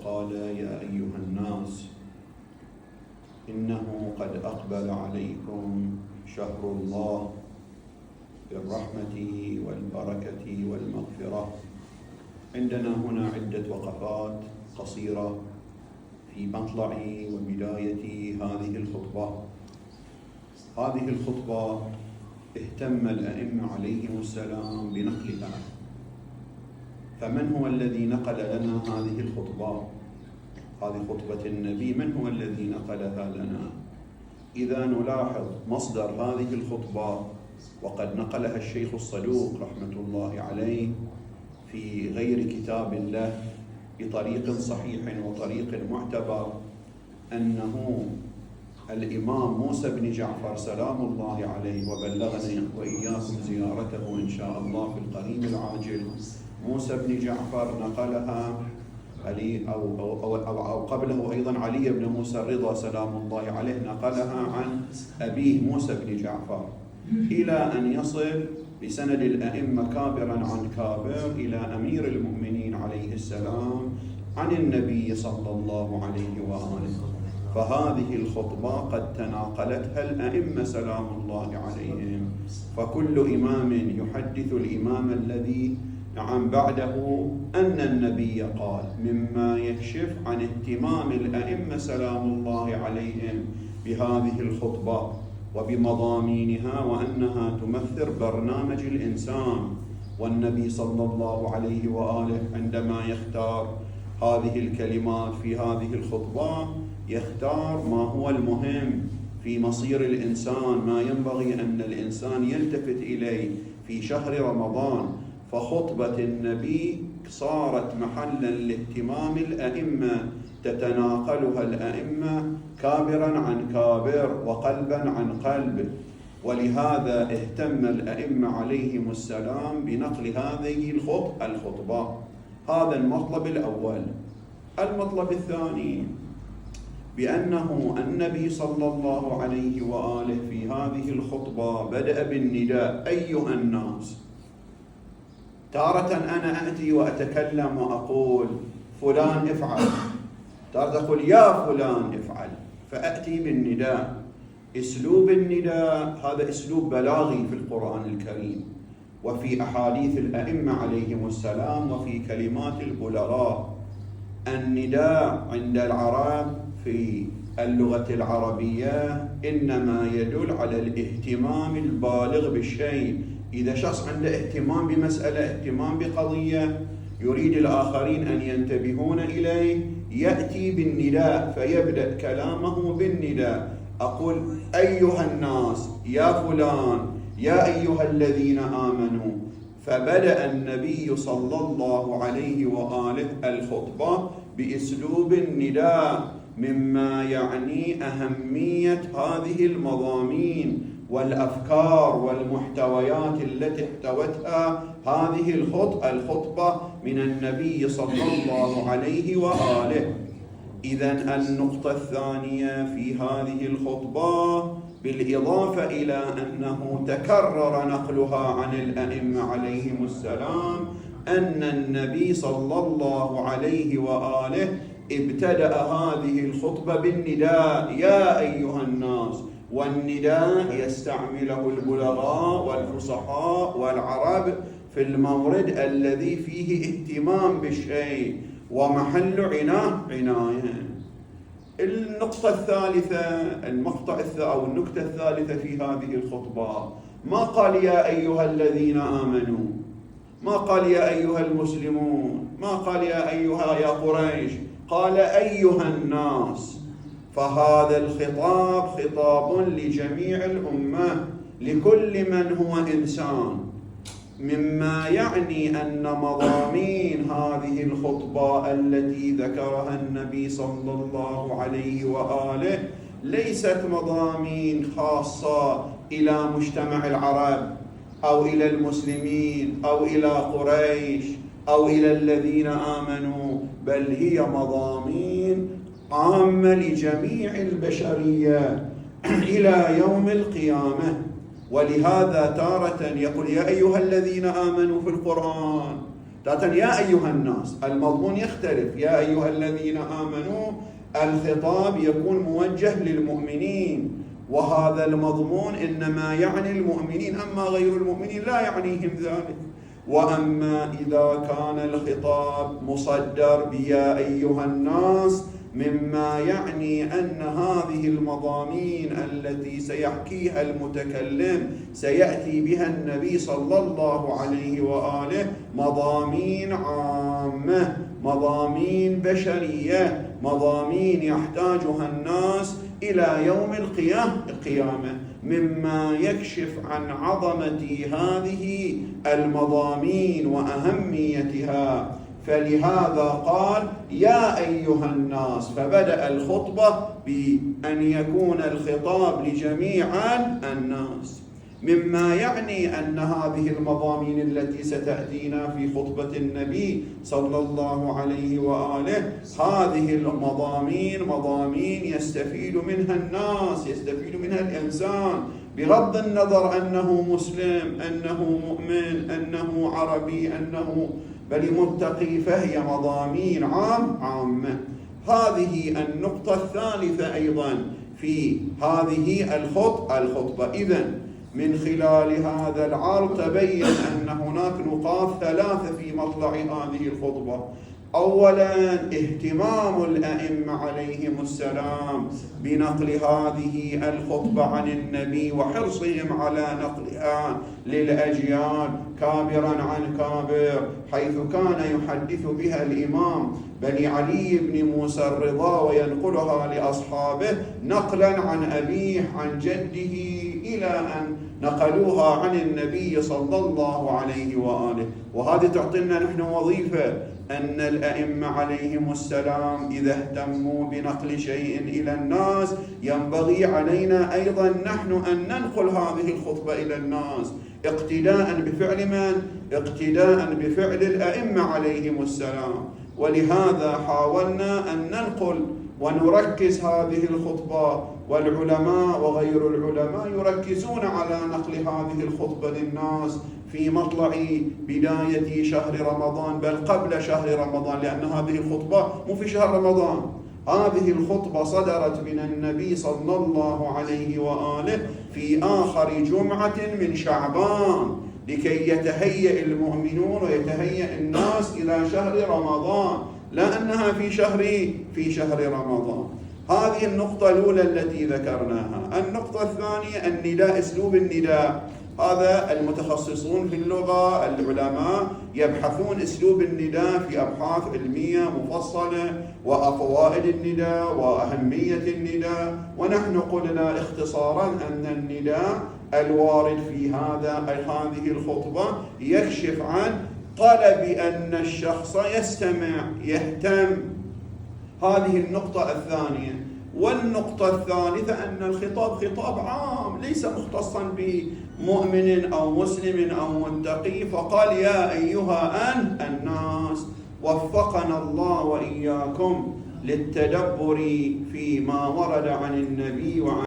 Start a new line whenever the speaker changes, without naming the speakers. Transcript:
فقال: يا أيها الناس، إنه قد أقبل عليكم شهر الله بالرحمة والبركة والمغفرة. عندنا هنا عدة وقفات قصيرة في مطلع وبداية هذه الخطبة. هذه الخطبة اهتم الأئمة عليهم السلام بنقلها، فمن هو الذي نقل لنا هذه الخطبة؟ هذه خطبة النبي، من هو الذي نقلها لنا؟ إذا نلاحظ مصدر هذه الخطبة، وقد نقلها الشيخ الصدوق رحمة الله عليه في غير كتاب الله بطريق صحيح وطريق معتبر، أنه الإمام موسى بن جعفر سلام الله عليه، وبلغنا وإياكم زيارته إن شاء الله في القريب العاجل. موسى بن جعفر نقلها علي أو قبله أيضا علي بن موسى الرضا سلام الله عليه نقلها عن أبيه موسى بن جعفر، إلى أن يصل بسند الأئمة كابرا عن كابر إلى أمير المؤمنين عليه السلام عن النبي صلى الله عليه وآله. فهذه الخطبة قد تناقلتها الأئمة سلام الله عليهم، فكل إمام يحدث الإمام الذي بعده أن النبي قال، مما يكشف عن اهتمام الأئمة سلام الله عليهم بهذه الخطبة وبمضامينها، وأنها تمثل برنامج الإنسان. والنبي صلى الله عليه وآله عندما يختار هذه الكلمات في هذه الخطبة يختار ما هو المهم في مصير الإنسان، ما ينبغي أن الإنسان يلتفت إليه في شهر رمضان. فخطبة النبي صارت محلا لاهتمام الأئمة، تتناقلها الأئمة كابرا عن كابر وقلبا عن قلب، ولهذا اهتم الأئمة عليهم السلام بنقل هذه الخطبة. هذا المطلب الأول. المطلب الثاني بأنه النبي صلى الله عليه وآله في هذه الخطبة بدأ بالنداء: أيها الناس. تارة أنا أأتي وأتكلم وأقول فلان افعل، تارة أقول يا فلان افعل، فأتي بالنداء. أسلوب النداء هذا أسلوب بلاغي في القرآن الكريم، وفي أحاديث الأئمة عليهم السلام، وفي كلمات البلغاء. النداء عند العرب في اللغة العربية إنما يدل على الاهتمام البالغ بالشيء. إذا شخص عنده اهتمام بمسألة، اهتمام بقضية، يريد الآخرين أن ينتبهون إليه، يأتي بالنداء، فيبدأ كلامه بالنداء. أقول أيها الناس، يا فلان، يا أيها الذين آمنوا. فبدأ النبي صلى الله عليه وآله الخطبة بأسلوب النداء، مما يعني أهمية هذه المضامين والأفكار والمحتويات التي احتوتها هذه الخطبة من النبي صلى الله عليه وآله. إذن النقطة الثانية في هذه الخطبة، بالإضافة إلى أنه تكرر نقلها عن الأئمة عليهم السلام، أن النبي صلى الله عليه وآله ابتدأ هذه الخطبة بالنداء: يا أيها الناس. والنداء يستعمله البلغاء والفصحاء والعرب في المورد الذي فيه اهتمام بالشيء ومحل عناية. النقطة الثالثة، النكتة الثالثة في هذه الخطبة، ما قال يا أيها الذين آمنوا، ما قال يا أيها المسلمون، ما قال يا أيها يا قريش، قال أيها الناس. فهذا الخطاب خطاب لجميع الأمة، لكل من هو إنسان، مما يعني أن مضامين هذه الخطبة التي ذكرها النبي صلى الله عليه وآله ليست مضامين خاصة إلى مجتمع العرب أو إلى المسلمين أو إلى قريش أو إلى الذين آمنوا، بل هي مضامين عامة لجميع البشرية إلى يوم القيامة. ولهذا تارة يقول يا أيها الذين آمنوا في القرآن، يا أيها الناس المضمون يختلف، يا أيها الذين آمنوا الخطاب يكون موجه للمؤمنين، وهذا المضمون إنما يعني المؤمنين، أما غير المؤمنين لا يعنيهم ذلك. وأما إذا كان الخطاب مصدر بيا أيها الناس مما يعني أن هذه المضامين التي سيحكيها المتكلم سيأتي بها النبي صلى الله عليه وآله مضامين عامة، مضامين بشرية، مضامين يحتاجها الناس إلى يوم القيامة، مما يكشف عن عظمة هذه المضامين وأهميتها. فلهذا قال يا أيها الناس، فبدأ الخطبة بأن يكون الخطاب لجميع الناس، مما يعني أن هذه المضامين التي ستأتينا في خطبة النبي صلى الله عليه وآله هذه المضامين مضامين يستفيد منها الناس، يستفيد منها الإنسان، بغض النظر أنه مسلم، أنه مؤمن، أنه عربي، أنه بل متقي، فهي مضامين عامة. هذه النقطة الثالثة أيضا في هذه الخطبة. إذن من خلال هذا العرض تبين أن هناك نقاط ثلاثة في مطلع هذه الخطبة. أولا اهتمام الأئمة عليهم السلام بنقل هذه الخطبة عن النبي وحرصهم على نقلها للأجيال كابرا عن كابر، حيث كان يحدث بها الإمام بني علي بن موسى الرضا وينقلها لأصحابه نقلا عن أبيه عن جده إلى أن نقلوها عن النبي صلى الله عليه وآله. وهذه تعطينا نحن وظيفة، أن الأئمة عليهم السلام إذا اهتموا بنقل شيء إلى الناس ينبغي علينا أيضا نحن أن ننقل هذه الخطبة إلى الناس اقتداء بفعل من؟ اقتداء بفعل الأئمة عليهم السلام. ولهذا حاولنا أن ننقل ونركز هذه الخطبة، والعلماء وغير العلماء يركزون على نقل هذه الخطبة للناس في مطلع بداية شهر رمضان، بل قبل شهر رمضان، لأن هذه الخطبة مو في شهر رمضان، هذه الخطبة صدرت من النبي صلى الله عليه وآله في آخر جمعة من شعبان، لكي يتهيأ المؤمنون ويتهيأ الناس إلى شهر رمضان، لا أنها في شهر رمضان. هذه النقطة الأولى التي ذكرناها. النقطة الثانية النداء، أسلوب النداء. هذا المتخصصون في اللغة العلماء يبحثون أسلوب النداء في أبحاث علمية مفصلة، وفوائد النداء وأهمية النداء. ونحن قلنا اختصارا أن النداء الوارد في هذه الخطبة يكشف عن طلب أن الشخص يستمع يهتم. هذه النقطة الثانية. والنقطة الثالثة أن الخطاب خطاب عام ليس مختصا بمؤمن أو مسلم أو متقي، فقال يا أيها الناس. وفقنا الله وإياكم للتدبر فيما ورد عن النبي وعن